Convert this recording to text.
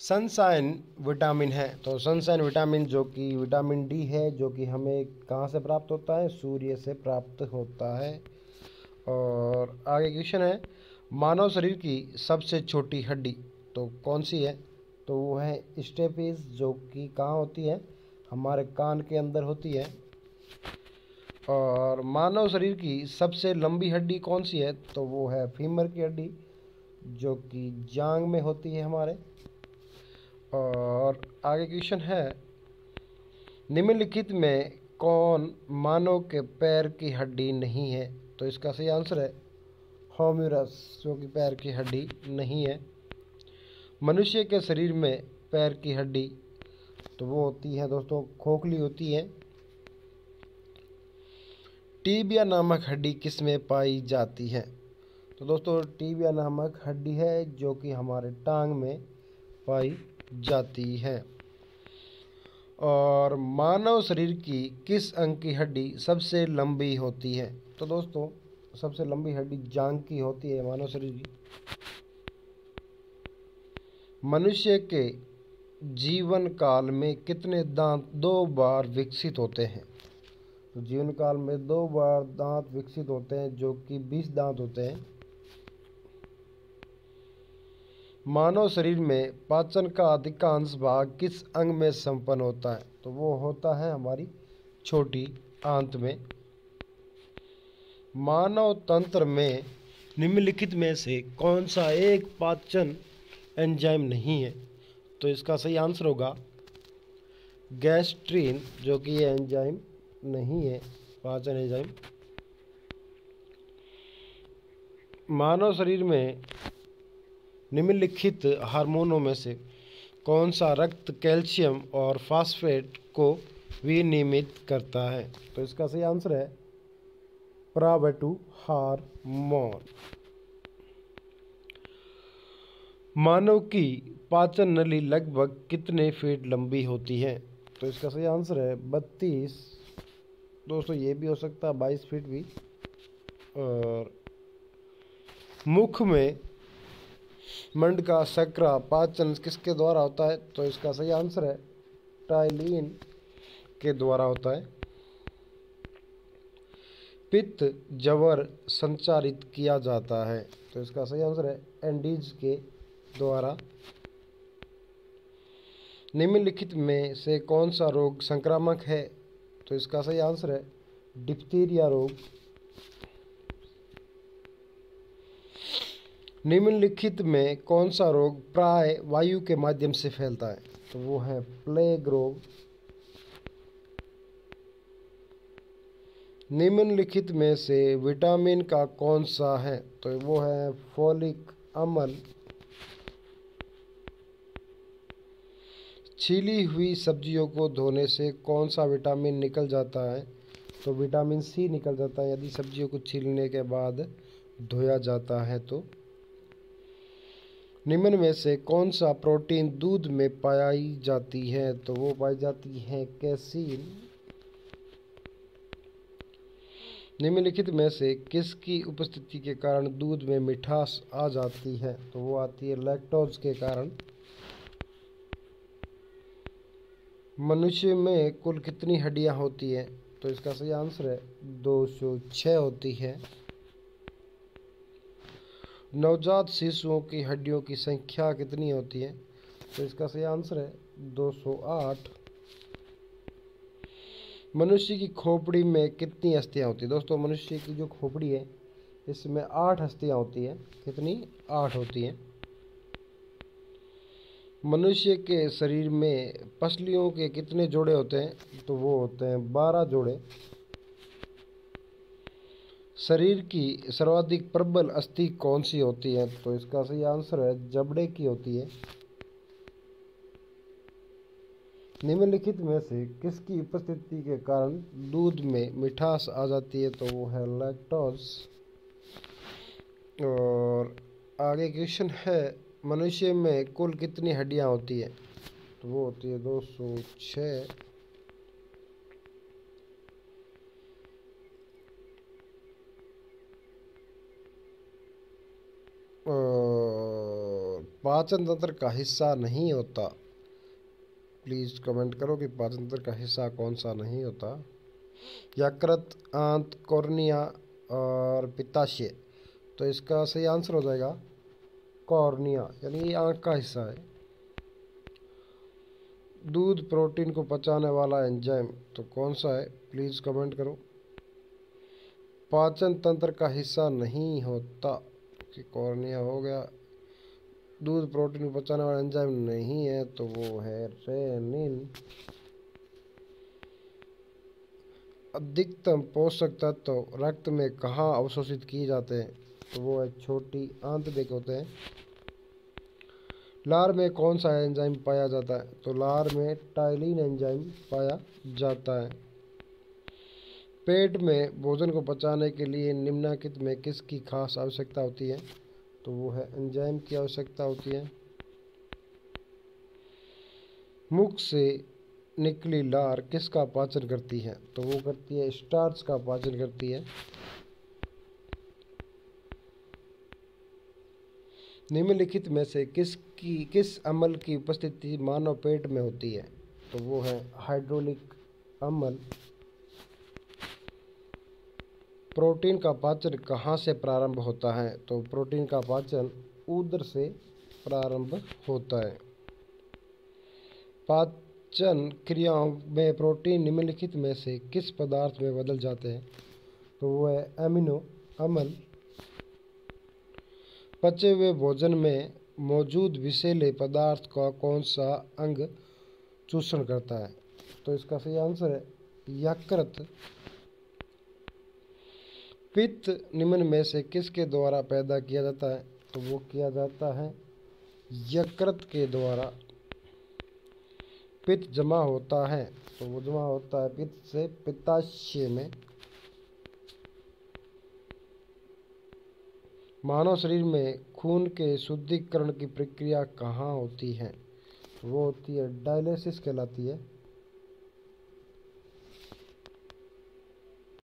Sunshine vitamin है। तो sunshine vitamin जो कि विटामिन डी है, जो कि हमें कहाँ से प्राप्त होता है? सूर्य से प्राप्त होता है। और आगे क्वेश्चन है, मानव शरीर की सबसे छोटी हड्डी तो कौन सी है? तो वो है स्टेपिस, जो कि कहाँ होती है? हमारे कान के अंदर होती है। और मानव शरीर की सबसे लंबी हड्डी कौन सी है? तो वो है फीमर की हड्डी, जो कि जांग में होती है हमारे। और आगे क्वेश्चन है, निम्नलिखित में कौन मानव के पैर की हड्डी नहीं है? तो इसका सही आंसर है होम्यूरस, जो कि पैर की हड्डी नहीं है। मनुष्य के शरीर में पैर की हड्डी तो वो होती है दोस्तों, खोखली होती है। टीबिया नामक हड्डी किस में पाई जाती है? तो दोस्तों टीबिया नामक हड्डी है जो कि हमारे टांग में पाई जाती है। और मानव शरीर की किस अंग की हड्डी सबसे लंबी होती है? तो दोस्तों सबसे लंबी हड्डी जांघ की होती है मानव शरीर की। मनुष्य के जीवन काल में कितने दांत 2 बार विकसित होते हैं? तो जीवन काल में 2 बार दांत विकसित होते हैं, जो कि 20 दांत होते हैं। मानव शरीर में पाचन का अधिकांश भाग किस अंग में संपन्न होता है? तो वो होता है हमारी छोटी आंत में। मानव तंत्र में निम्नलिखित में से कौन सा एक पाचन एंजाइम नहीं है? तो इसका सही आंसर होगा गैस्ट्रीन, जो कि ये एंजाइम नहीं है, पाचन एंजाइम। मानव शरीर में निम्नलिखित हार्मोनों में से कौन सा रक्त कैल्शियम और फास्फेट को विनियमित करता है? तो इसका सही आंसर है प्रावेटू हार्मोन। मानव की पाचन नली लगभग कितने फीट लंबी होती है? तो इसका सही आंसर है 32। दोस्तों ये भी हो सकता है 22 फीट भी। और मुख में मंड का शर्करा पाचन किसके द्वारा होता है? तो इसका सही आंसर है टाइलिन के द्वारा होता है। पित्त जवर संचारित किया जाता है, तो इसका सही आंसर है एंडीज के द्वारा। निम्नलिखित में से कौन सा रोग संक्रामक है? तो इसका सही आंसर है डिप्थीरिया रोग। निम्नलिखित में कौन सा रोग प्राय वायु के माध्यम से फैलता है? तो वो है प्लेग रोग। निम्नलिखित में से विटामिन का कौन सा है? तो वो है फोलिक अम्ल। छीली हुई सब्जियों को धोने से कौन सा विटामिन निकल जाता है? तो विटामिन सी निकल जाता है यदि सब्जियों को छीलने के बाद धोया जाता है तो। निम्न में से कौन सा प्रोटीन दूध में पाई जाती है? तो वो पाई जाती है कैसीन। निम्नलिखित में से किसकी उपस्थिति के कारण दूध में मिठास आ जाती है? तो वो आती है लैक्टोज के कारण। मनुष्य में कुल कितनी हड्डियां होती हैं? तो इसका सही आंसर है 206 होती है। नवजात शिशुओं की हड्डियों की संख्या कितनी होती है? तो इसका सही आंसर है 208। मनुष्य की खोपड़ी में कितनी अस्थियां होती है? दोस्तों मनुष्य की जो खोपड़ी है इसमें 8 अस्थियां होती हैं। कितनी? 8 होती हैं। मनुष्य के शरीर में पसलियों के कितने जोड़े होते हैं? तो वो होते हैं 12 जोड़े। शरीर की सर्वाधिक प्रबल अस्थि कौन सी होती है? तो इसका सही आंसर है जबड़े की होती है। निम्नलिखित में से किसकी उपस्थिति के कारण दूध में मिठास आ जाती है? तो वो है लैक्टोज। और आगे क्वेश्चन है, मनुष्य में कुल कितनी हड्डियां होती है? तो वो होती है 206। और पाचन तंत्र का हिस्सा नहीं होता? प्लीज़ कमेंट करो कि पाचन तंत्र का हिस्सा कौन सा नहीं होता। यकृत, आंत, कॉर्निया और पित्ताशय। तो इसका सही आंसर हो जाएगा कॉर्निया, यानी ये आंख का हिस्सा है। दूध प्रोटीन को पचाने वाला एंजाइम तो कौन सा है? प्लीज़ कमेंट करो। पाचन तंत्र का हिस्सा नहीं होता कि कॉर्निया हो गया। दूध प्रोटीन को पचाने वाला एंजाइम नहीं है तो वो है रेनिन। अधिकतम पोषक तत्व रक्त में कहाँ अवशोषित किए जाते हैं? तो वो है छोटी आंत होते हैं। लार में कौन सा एंजाइम पाया जाता है? तो लार में टाइलिन एंजाइम पाया जाता है। पेट में भोजन को पचाने के लिए निम्नलिखित में किसकी खास आवश्यकता होती है? तो वो है एंजाइम की आवश्यकता होती है। मुख से निकली लार किसका पाचन करती है? तो वो करती है स्टार्च का पाचन करती है। निम्नलिखित में से किस अम्ल की उपस्थिति मानव पेट में होती है? तो वो है हाइड्रोलिक अम्ल। प्रोटीन का पाचन कहाँ से प्रारंभ होता है? तो प्रोटीन का पाचन उदर से प्रारंभ होता है। पाचन क्रियाओं में प्रोटीन निम्नलिखित में से किस पदार्थ में बदल जाते हैं? तो वो है एमिनो अम्ल। पचे हुए भोजन में मौजूद विषैले पदार्थ का कौन सा अंग चूषण करता है? तो इसका सही आंसर है यकृत। पित्त निम्न में से किसके द्वारा पैदा किया जाता है? तो वो किया जाता है यकृत के द्वारा। पित्त जमा होता है तो वो जमा होता है पित्त से पित्ताशय में। मानव शरीर में खून के शुद्धिकरण की प्रक्रिया कहाँ होती है? वो होती है डायलिसिस कहलाती है।